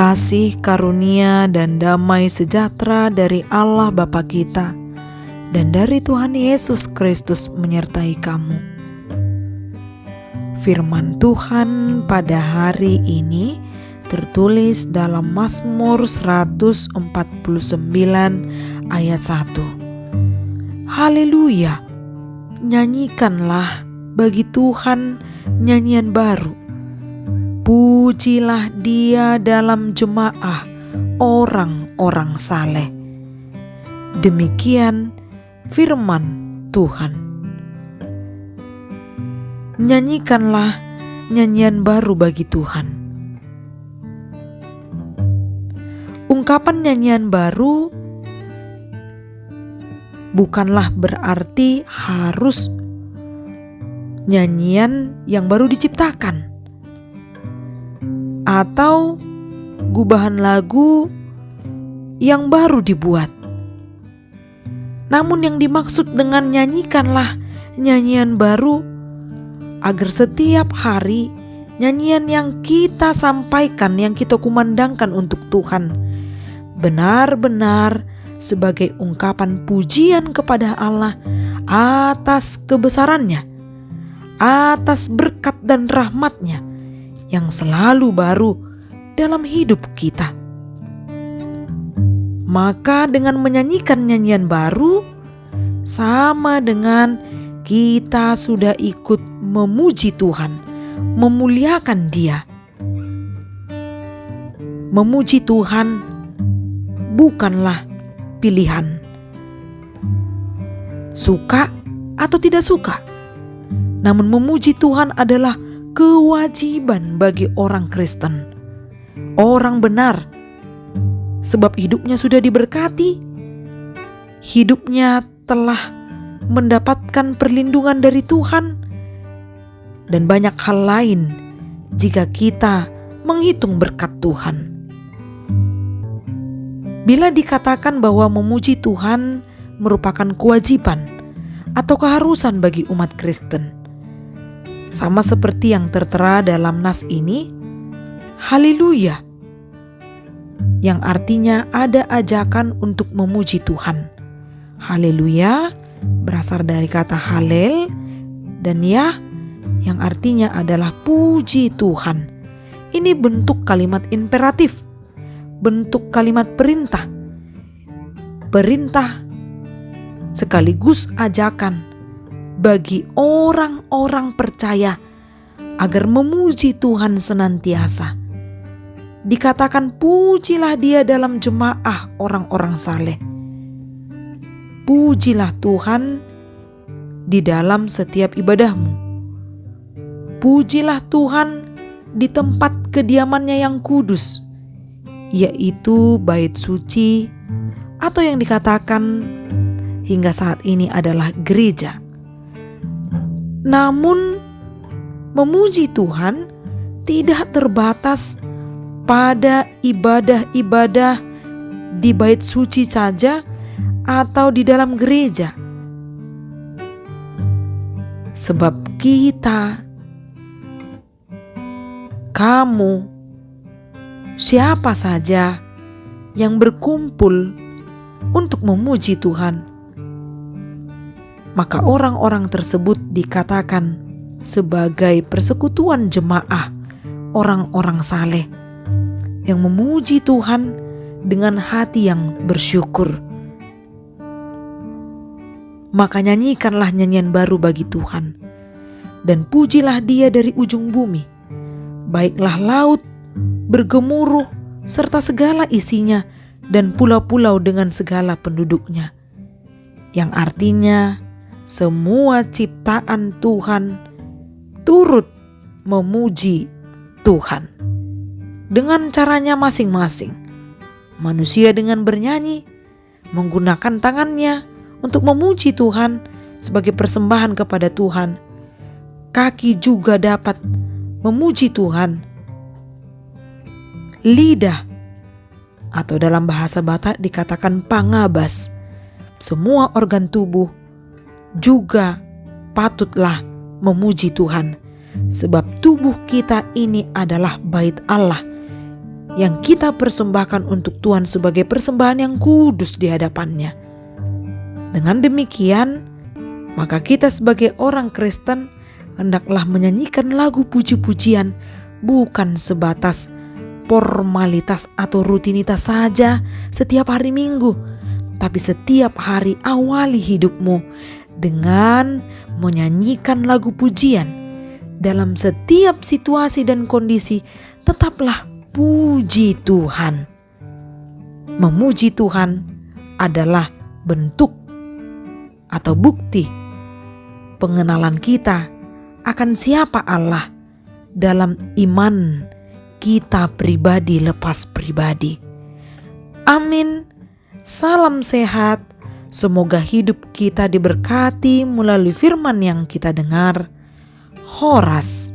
Kasih, karunia, dan damai sejahtera dari Allah Bapa kita dan dari Tuhan Yesus Kristus menyertai kamu. Firman Tuhan pada hari ini tertulis dalam Mazmur 149 ayat 1. Haleluya! Nyanyikanlah bagi Tuhan nyanyian baru. Pujilah Dia dalam jemaah orang-orang saleh. Demikian firman Tuhan. Nyanyikanlah nyanyian baru bagi Tuhan. Ungkapan nyanyian baru bukanlah berarti harus nyanyian yang baru diciptakan atau gubahan lagu yang baru dibuat. Namun yang dimaksud dengan nyanyikanlah nyanyian baru agar setiap hari nyanyian yang kita sampaikan, yang kita kumandangkan untuk Tuhan benar-benar sebagai ungkapan pujian kepada Allah atas kebesarannya, atas berkat dan rahmat-Nya yang selalu baru dalam hidup kita. Maka dengan menyanyikan nyanyian baru sama dengan kita sudah ikut memuji Tuhan, memuliakan Dia. Memuji Tuhan bukanlah pilihan, suka atau tidak suka. Namun memuji Tuhan adalah kewajiban bagi orang Kristen, orang benar, sebab hidupnya sudah diberkati, hidupnya telah mendapatkan perlindungan dari Tuhan, dan banyak hal lain jika kita menghitung berkat Tuhan. Bila dikatakan bahwa memuji Tuhan merupakan kewajiban atau keharusan bagi umat Kristen, sama seperti yang tertera dalam nas ini, haleluya, yang artinya ada ajakan untuk memuji Tuhan. Haleluya berasal dari kata halel dan ya yang artinya adalah puji Tuhan. Ini bentuk kalimat imperatif, bentuk kalimat perintah. Perintah sekaligus ajakan bagi orang-orang percaya agar memuji Tuhan senantiasa. Dikatakan pujilah Dia dalam jemaah orang-orang saleh. Pujilah Tuhan di dalam setiap ibadahmu. Pujilah Tuhan di tempat kediaman-Nya yang kudus, yaitu bait suci atau yang dikatakan hingga saat ini adalah gereja. Namun memuji Tuhan tidak terbatas pada ibadah-ibadah di bait suci saja atau di dalam gereja. Sebab kita, kamu, siapa saja yang berkumpul untuk memuji Tuhan, maka orang-orang tersebut dikatakan sebagai persekutuan jemaah orang-orang saleh yang memuji Tuhan dengan hati yang bersyukur. Maka nyanyikanlah nyanyian baru bagi Tuhan dan pujilah Dia dari ujung bumi. Baiklah laut bergemuruh serta segala isinya dan pulau-pulau dengan segala penduduknya. Yang artinya semua ciptaan Tuhan turut memuji Tuhan dengan caranya masing-masing. Manusia dengan bernyanyi, menggunakan tangannya untuk memuji Tuhan sebagai persembahan kepada Tuhan. Kaki juga dapat memuji Tuhan. Lidah atau dalam bahasa Batak dikatakan pangabas, semua organ tubuh juga patutlah memuji Tuhan, sebab tubuh kita ini adalah bait Allah yang kita persembahkan untuk Tuhan sebagai persembahan yang kudus di hadapan-Nya. Dengan demikian, maka kita sebagai orang Kristen hendaklah menyanyikan lagu puji-pujian bukan sebatas formalitas atau rutinitas saja setiap hari Minggu, tapi setiap hari awali hidupmu dengan menyanyikan lagu pujian. Dalam setiap situasi dan kondisi, tetaplah puji Tuhan. Memuji Tuhan adalah bentuk atau bukti pengenalan kita akan siapa Allah dalam iman kita pribadi lepas pribadi. Amin. Salam sehat. Semoga hidup kita diberkati melalui firman yang kita dengar. Horas.